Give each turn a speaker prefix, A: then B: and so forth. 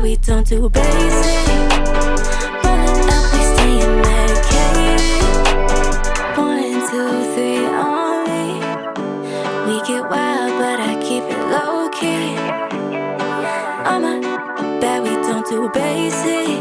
A: we don't do basic. Rolling up, we staying medicated. 1, 2, 3 on me. We get wild, but I keep it low key. On my bed, we don't do basic.